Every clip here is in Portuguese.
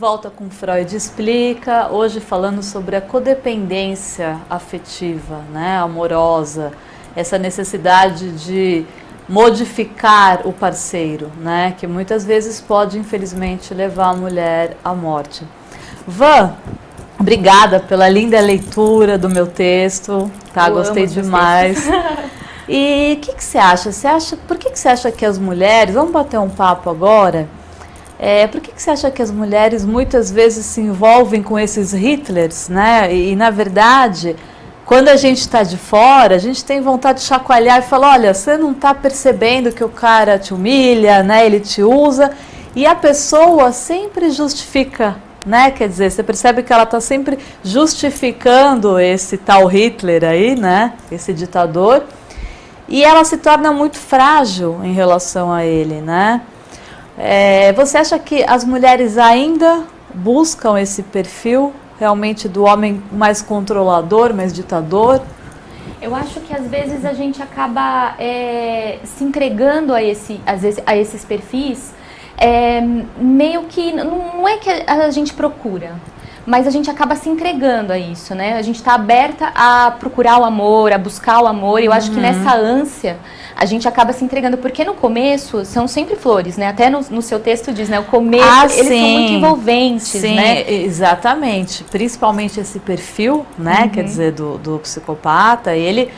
volta com Freud Explica, hoje falando sobre a codependência afetiva, né, amorosa, essa necessidade de modificar o parceiro, né, que muitas vezes pode, infelizmente, levar a mulher à morte. Van, obrigada pela linda leitura do meu texto, tá? Gostei demais. E o que você acha? Por que você acha que as mulheres, vamos bater um papo agora, por que você acha que as mulheres muitas vezes se envolvem com esses Hitlers, né? E na verdade, quando a gente está de fora, a gente tem vontade de chacoalhar e falar, olha, você não está percebendo que o cara te humilha, né? Ele te usa, e a pessoa sempre justifica, né? Quer dizer, você percebe que ela está sempre justificando esse tal Hitler aí, né? Esse ditador, e ela se torna muito frágil em relação a ele, né? Você acha que as mulheres ainda buscam esse perfil realmente do homem mais controlador, mais ditador? Eu acho que às vezes a gente acaba se entregando a esses perfis, meio que não é que a gente procura, mas a gente acaba se entregando a isso, né? A gente está aberta a procurar o amor, a buscar o amor, e eu acho que nessa ânsia a gente acaba se entregando, porque no começo são sempre flores, né? Até no seu texto diz, né? O começo, eles são muito envolventes, sim, né? Exatamente, principalmente esse perfil, né? Quer dizer, do psicopata, ele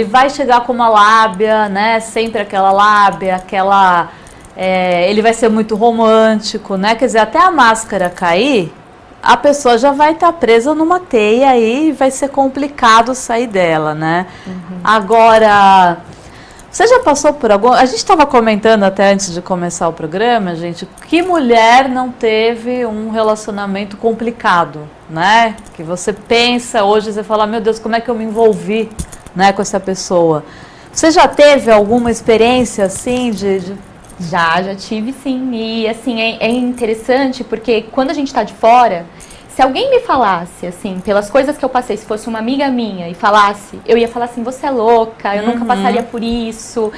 vai chegar com uma lábia, né? Sempre aquela lábia, ele vai ser muito romântico, né? Quer dizer, até a máscara cair, a pessoa já vai estar presa numa teia e vai ser complicado sair dela, né? Agora, você já passou por algum... A gente estava comentando até antes de começar o programa, gente, que mulher não teve um relacionamento complicado, né? Que você pensa hoje, você fala, meu Deus, como é que eu me envolvi, né, com essa pessoa? Você já teve alguma experiência assim Já tive sim, e assim, é interessante porque quando a gente tá de fora, se alguém me falasse, assim, pelas coisas que eu passei, se fosse uma amiga minha e falasse, eu ia falar assim, você é louca, eu nunca passaria por isso,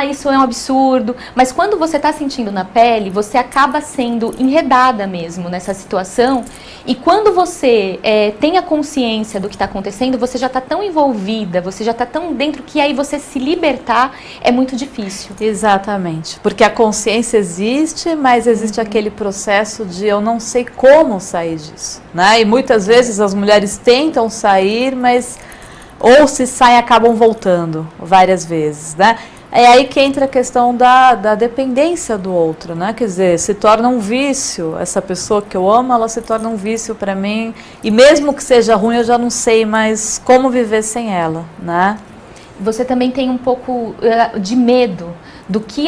isso é um absurdo, mas quando você tá sentindo na pele, você acaba sendo enredada mesmo nessa situação, e quando você tem a consciência do que está acontecendo, você já está tão envolvida, você já está tão dentro, que aí você se libertar é muito difícil. Exatamente, porque a consciência existe, mas existe aquele processo de eu não sei como sair disso, né? E muitas vezes as mulheres tentam sair, mas ou se saem acabam voltando várias vezes, né? É aí que entra a questão da dependência do outro, né? Quer dizer, se torna um vício, essa pessoa que eu amo, ela se torna um vício para mim, e mesmo que seja ruim, eu já não sei mais como viver sem ela, né? Você também tem um pouco de medo do que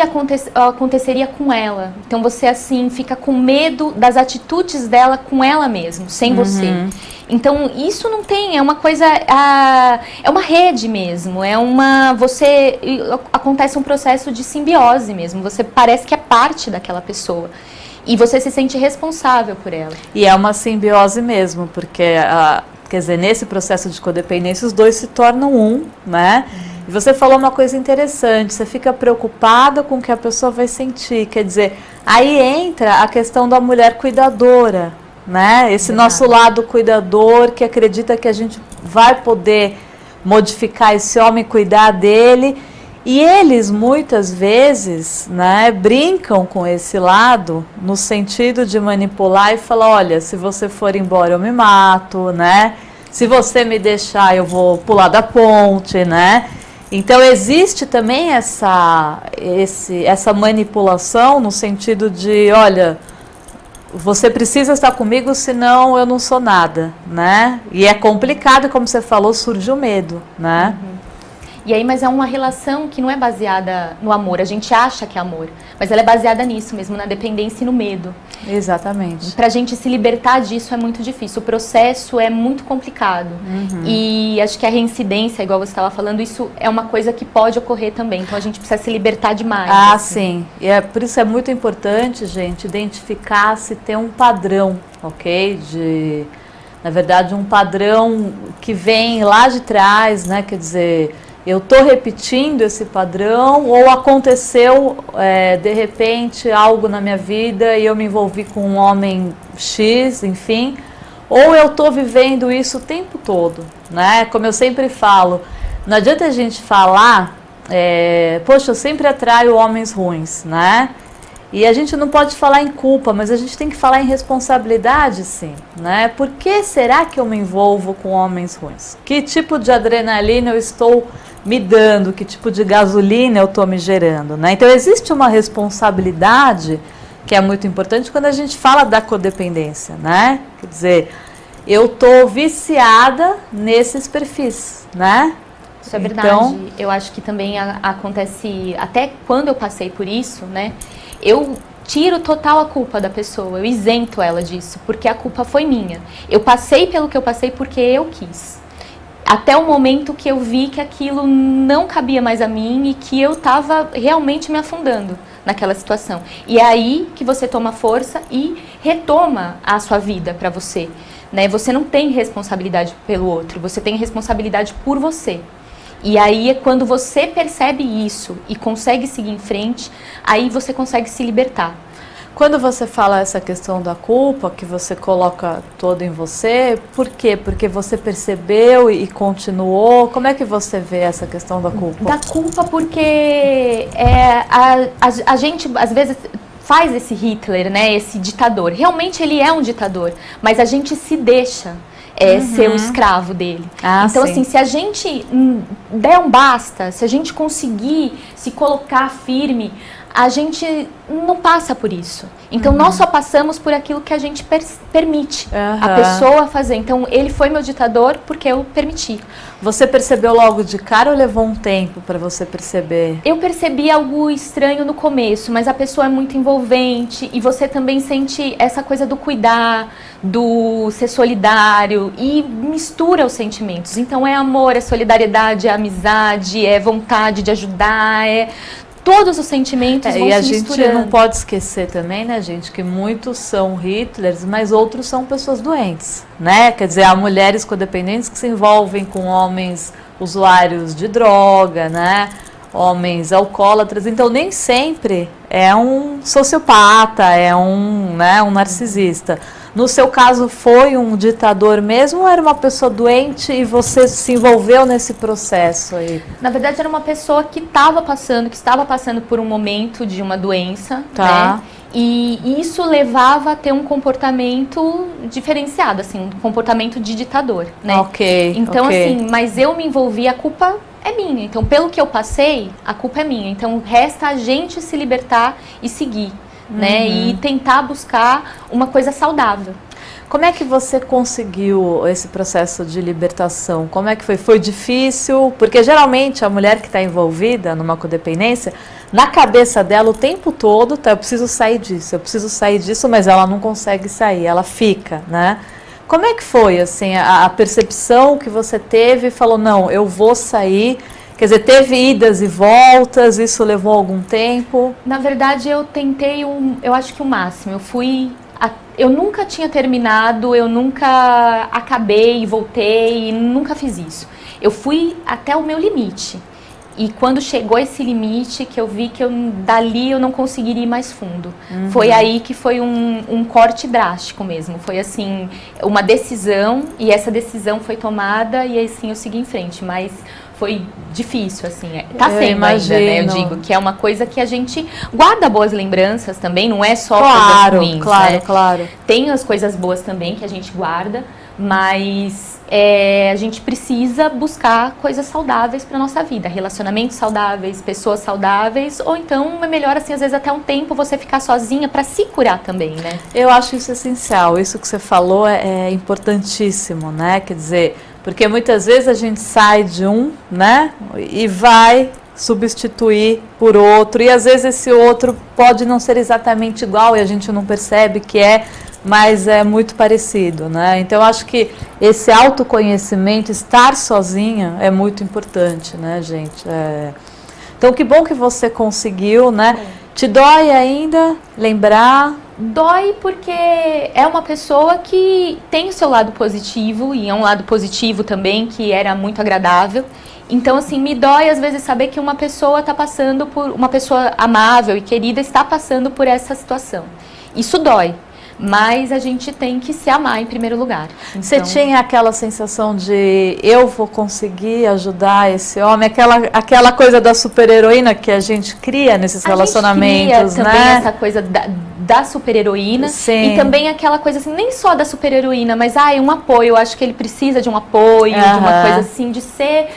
aconteceria com ela. Então você assim fica com medo das atitudes dela com ela mesma, sem você. Então isso não tem, é uma coisa, é uma rede mesmo, acontece um processo de simbiose mesmo, você parece que é parte daquela pessoa. E você se sente responsável por ela. E é uma simbiose mesmo, porque quer dizer, nesse processo de codependência, os dois se tornam um, né? E você falou uma coisa interessante, você fica preocupada com o que a pessoa vai sentir. Quer dizer, aí entra a questão da mulher cuidadora, né? Esse nosso lado cuidador, que acredita que a gente vai poder modificar esse homem, cuidar dele. E eles, muitas vezes, né, brincam com esse lado, no sentido de manipular e falar, olha, se você for embora eu me mato, né? Se você me deixar eu vou pular da ponte, né? Então existe também essa manipulação no sentido de, olha, você precisa estar comigo, senão eu não sou nada, né? E é complicado, como você falou, surge o medo, né? E aí, mas é uma relação que não é baseada no amor, a gente acha que é amor, mas ela é baseada nisso mesmo, na dependência e no medo. Exatamente. Pra gente se libertar disso é muito difícil, o processo é muito complicado. E acho que a reincidência, igual você estava falando, isso é uma coisa que pode ocorrer também, então a gente precisa se libertar demais. Sim, e por isso é muito importante, gente, identificar se tem um padrão, ok? Na verdade, um padrão que vem lá de trás, né? Quer dizer, eu estou repetindo esse padrão ou aconteceu de repente algo na minha vida e eu me envolvi com um homem X, enfim, ou eu estou vivendo isso o tempo todo, né? Como eu sempre falo, não adianta a gente falar, poxa, eu sempre atraio homens ruins, né? E a gente não pode falar em culpa, mas a gente tem que falar em responsabilidade, sim, né? Por que será que eu me envolvo com homens ruins? Que tipo de adrenalina eu estou me dando? Que tipo de gasolina eu estou me gerando, né? Então, existe uma responsabilidade que é muito importante quando a gente fala da codependência, né? Quer dizer, eu estou viciada nesses perfis, né? Isso é verdade. Então, eu acho que também acontece, até quando eu passei por isso, né? Eu tiro total a culpa da pessoa, eu isento ela disso, porque a culpa foi minha. Eu passei pelo que eu passei porque eu quis. Até o momento que eu vi que aquilo não cabia mais a mim e que eu estava realmente me afundando naquela situação. E é aí que você toma força e retoma a sua vida para você, né? Você não tem responsabilidade pelo outro, você tem responsabilidade por você. E aí é quando você percebe isso e consegue seguir em frente, aí você consegue se libertar. Quando você fala essa questão da culpa, que você coloca toda em você, por quê? Porque você percebeu e continuou? Como é que você vê essa questão da culpa? Da culpa porque a gente, às vezes, faz esse Hitler, né, esse ditador. Realmente ele é um ditador, mas a gente se deixa ser um escravo dele. Então, sim, assim, se a gente der um basta, se a gente conseguir se colocar firme, a gente não passa por isso. Então, nós só passamos por aquilo que a gente permite a pessoa fazer. Então, ele foi meu ditador porque eu permiti. Você percebeu logo de cara ou levou um tempo para você perceber? Eu percebi algo estranho no começo, mas a pessoa é muito envolvente e você também sente essa coisa do cuidar, do ser solidário e mistura os sentimentos. Então, é amor, é solidariedade, é amizade, é vontade de ajudar, todos os sentimentos vão se misturando. E a gente não pode esquecer também, né, gente, que muitos são Hitlers, mas outros são pessoas doentes, né? Quer dizer, há mulheres codependentes que se envolvem com homens usuários de droga, né? Homens alcoólatras. Então, nem sempre é um sociopata, é um narcisista. No seu caso, foi um ditador mesmo ou era uma pessoa doente e você se envolveu nesse processo aí? Na verdade, era uma pessoa que estava passando por um momento de uma doença, né? E isso levava a ter um comportamento diferenciado, assim, um comportamento de ditador, né? Então, assim, mas eu me envolvi, a culpa é minha. Então, pelo que eu passei, a culpa é minha. Então, resta a gente se libertar e seguir, né? E tentar buscar uma coisa saudável. Como é que você conseguiu esse processo de libertação? Como é que foi? Foi difícil? Porque geralmente a mulher que está envolvida numa codependência, na cabeça dela o tempo todo, tá, eu preciso sair disso, mas ela não consegue sair, ela fica, né? Como é que foi, assim, a percepção que você teve e falou, não, eu vou sair? Quer dizer, teve idas e voltas, isso levou algum tempo? Na verdade, eu tentei, eu acho que o máximo. Eu nunca tinha terminado, eu nunca acabei e voltei, nunca fiz isso. Eu fui até o meu limite. E quando chegou esse limite, que eu vi que dali eu não conseguiria ir mais fundo. Foi aí que foi um corte drástico mesmo. Foi assim, uma decisão, e essa decisão foi tomada, e assim eu segui em frente. Mas foi difícil, assim, tá sendo ainda, né? Eu digo que é uma coisa que a gente guarda boas lembranças também, não é só coisas ruins, né? Claro. Tem as coisas boas também que a gente guarda, mas a gente precisa buscar coisas saudáveis para nossa vida, relacionamentos saudáveis, pessoas saudáveis, ou então é melhor, assim, às vezes até um tempo você ficar sozinha para se curar também, né? Eu acho isso essencial, isso que você falou é importantíssimo, né? Quer dizer, porque muitas vezes a gente sai de um, né, e vai substituir por outro, e às vezes esse outro pode não ser exatamente igual e a gente não percebe que mas é muito parecido, né? Então, eu acho que esse autoconhecimento, estar sozinha, é muito importante, né, gente? Então, que bom que você conseguiu, né? Te dói ainda lembrar Dói porque é uma pessoa que tem o seu lado positivo, e é um lado positivo também, que era muito agradável. Então, assim, me dói às vezes saber que uma pessoa está passando por, uma pessoa amável e querida está passando por essa situação. Isso dói, mas a gente tem que se amar em primeiro lugar. Então, você tinha aquela sensação de eu vou conseguir ajudar esse homem, aquela coisa da super-heroína que a gente cria nesses relacionamentos, a gente cria também né? essa coisa da super-heroína. Sim. E também aquela coisa assim, nem só da super-heroína, mas um apoio. Eu acho que ele precisa de um apoio, de uma coisa assim, de ser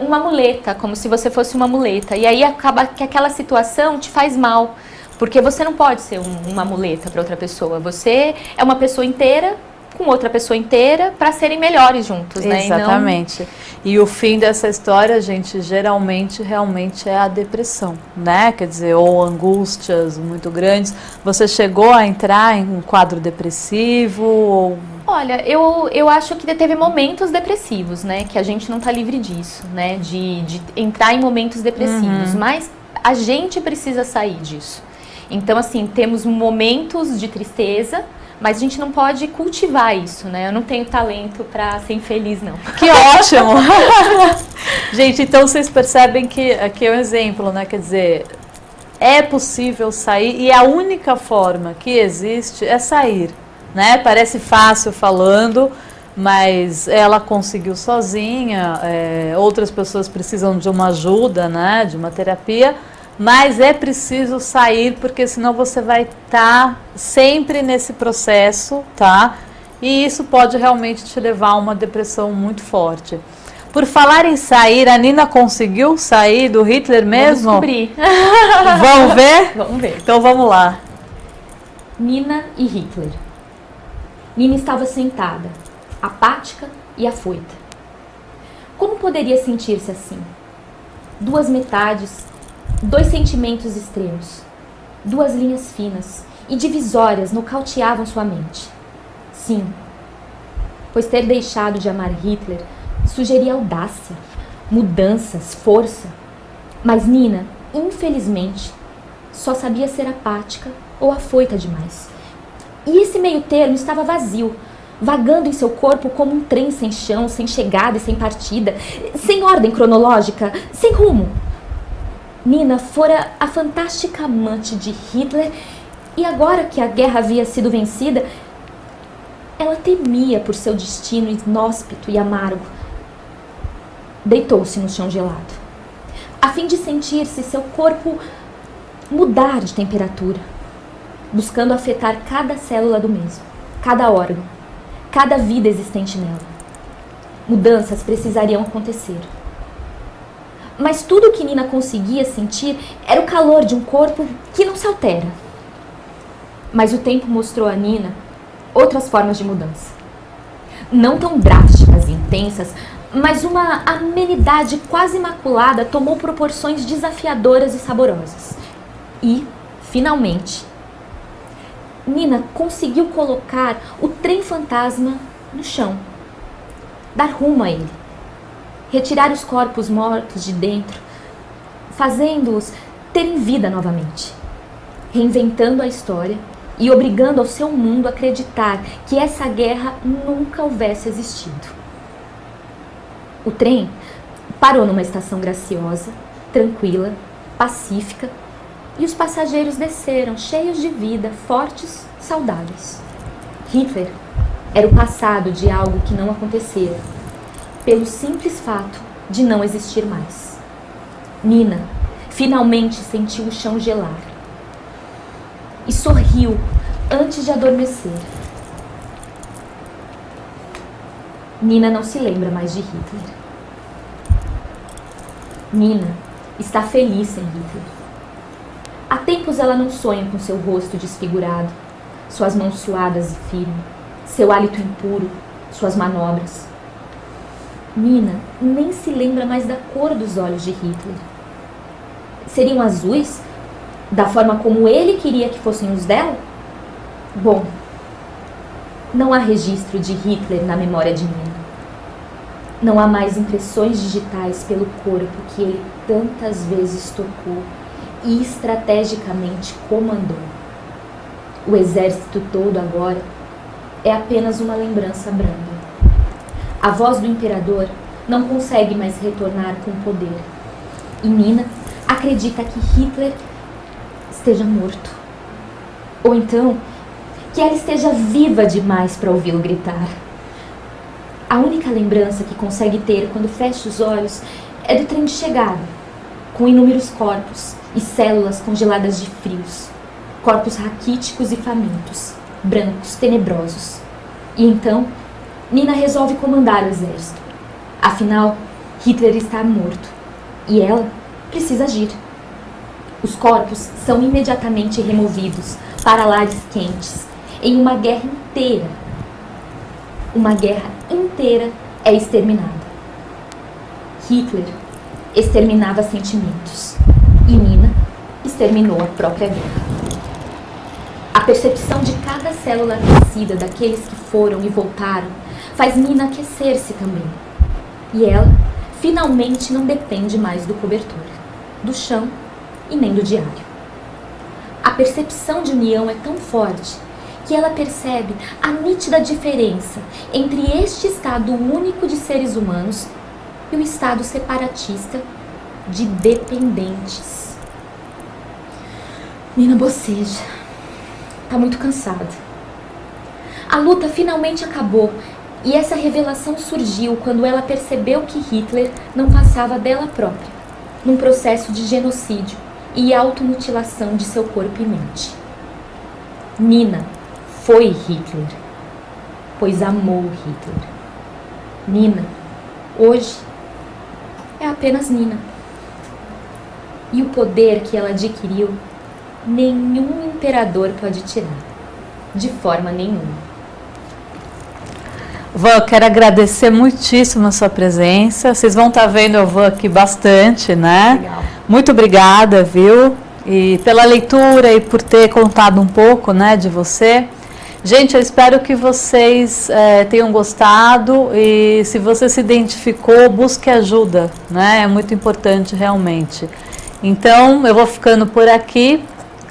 uma muleta, como se você fosse uma muleta. E aí acaba que aquela situação te faz mal. Porque você não pode ser uma muleta para outra pessoa. Você é uma pessoa inteira com outra pessoa inteira para serem melhores juntos, né? Exatamente. E o fim dessa história, gente, geralmente, realmente é a depressão, né? Quer dizer, ou angústias muito grandes. Você chegou a entrar em um quadro depressivo? Ou... Olha, eu acho que teve momentos depressivos, né? Que a gente não tá livre disso, né? De entrar em momentos depressivos. Mas a gente precisa sair disso. Então, assim, temos momentos de tristeza, mas a gente não pode cultivar isso, né? Eu não tenho talento para ser infeliz, não. Que ótimo! Gente, então vocês percebem que aqui é um exemplo, né? Quer dizer, é possível sair e a única forma que existe é sair, né? Parece fácil falando, mas ela conseguiu sozinha, outras pessoas precisam de uma ajuda, né? De uma terapia. Mas é preciso sair, porque senão você vai estar sempre nesse processo, tá? E isso pode realmente te levar a uma depressão muito forte. Por falar em sair, a Nina conseguiu sair do Hitler mesmo? Vamos descobrir. Vamos ver? Vamos ver. Então vamos lá. Nina e Hitler. Nina estava sentada, apática e afoita. Como poderia sentir-se assim? Duas metades, dois sentimentos extremos, duas linhas finas e divisórias nocauteavam sua mente. Sim, pois ter deixado de amar Hitler sugeria audácia, mudanças, força. Mas Nina, infelizmente, só sabia ser apática ou afoita demais. E esse meio termo estava vazio, vagando em seu corpo como um trem sem chão, sem chegada e sem partida, sem ordem cronológica, sem rumo. Nina fora a fantástica amante de Hitler e agora que a guerra havia sido vencida, ela temia por seu destino inóspito e amargo. Deitou-se no chão gelado, a fim de sentir-se seu corpo mudar de temperatura, buscando afetar cada célula do mesmo, cada órgão, cada vida existente nela. Mudanças precisariam acontecer. Mas tudo o que Nina conseguia sentir era o calor de um corpo que não se altera. Mas o tempo mostrou a Nina outras formas de mudança. Não tão drásticas e intensas, mas uma amenidade quase imaculada tomou proporções desafiadoras e saborosas. E, finalmente, Nina conseguiu colocar o trem fantasma no chão, dar rumo a ele. Retirar os corpos mortos de dentro, fazendo-os terem vida novamente, reinventando a história e obrigando ao seu mundo a acreditar que essa guerra nunca houvesse existido. O trem parou numa estação graciosa, tranquila, pacífica, e os passageiros desceram cheios de vida, fortes, saudáveis. Hitler era o passado de algo que não acontecera, pelo simples fato de não existir mais. Nina finalmente sentiu o chão gelar e sorriu antes de adormecer. Nina não se lembra mais de Hitler. Nina está feliz sem Hitler. Há tempos ela não sonha com seu rosto desfigurado, suas mãos suadas e firmes, seu hálito impuro, suas manobras. Nina nem se lembra mais da cor dos olhos de Hitler. Seriam azuis? Da forma como ele queria que fossem os dela? Bom, não há registro de Hitler na memória de Nina. Não há mais impressões digitais pelo corpo que ele tantas vezes tocou e estrategicamente comandou. O exército todo agora é apenas uma lembrança branda. A voz do imperador não consegue mais retornar com o poder. E Nina acredita que Hitler esteja morto. Ou então, que ela esteja viva demais para ouvi-lo gritar. A única lembrança que consegue ter quando fecha os olhos é do trem de chegada, com inúmeros corpos e células congeladas de frios. Corpos raquíticos e famintos, brancos, tenebrosos. E então, Nina resolve comandar o exército. Afinal, Hitler está morto e ela precisa agir. Os corpos são imediatamente removidos para lares quentes, em uma guerra inteira. Uma guerra inteira é exterminada. Hitler exterminava sentimentos e Nina exterminou a própria guerra. A percepção de cada célula aquecida daqueles que foram e voltaram faz Nina aquecer-se também. E ela, finalmente, não depende mais do cobertor, do chão e nem do diário. A percepção de união é tão forte que ela percebe a nítida diferença entre este estado único de seres humanos e o estado separatista de dependentes. Nina boceja. Está muito cansada. A luta finalmente acabou e essa revelação surgiu quando ela percebeu que Hitler não passava dela própria, num processo de genocídio e automutilação de seu corpo e mente. Nina foi Hitler, pois amou Hitler. Nina, hoje, é apenas Nina. E o poder que ela adquiriu, nenhum imperador pode tirar, de forma nenhuma. Van, quero agradecer muitíssimo a sua presença. Vocês vão estar vendo a Van aqui bastante, né? Legal. Muito obrigada, viu? E pela leitura e por ter contado um pouco, né, de você. Gente, eu espero que vocês tenham gostado e se você se identificou, busque ajuda, né? É muito importante realmente. Então, eu vou ficando por aqui.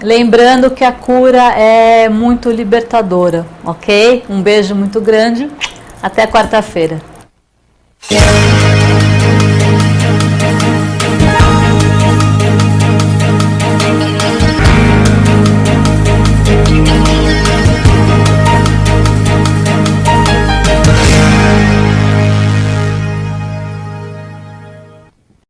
Lembrando que a cura é muito libertadora, ok? Um beijo muito grande, até quarta-feira.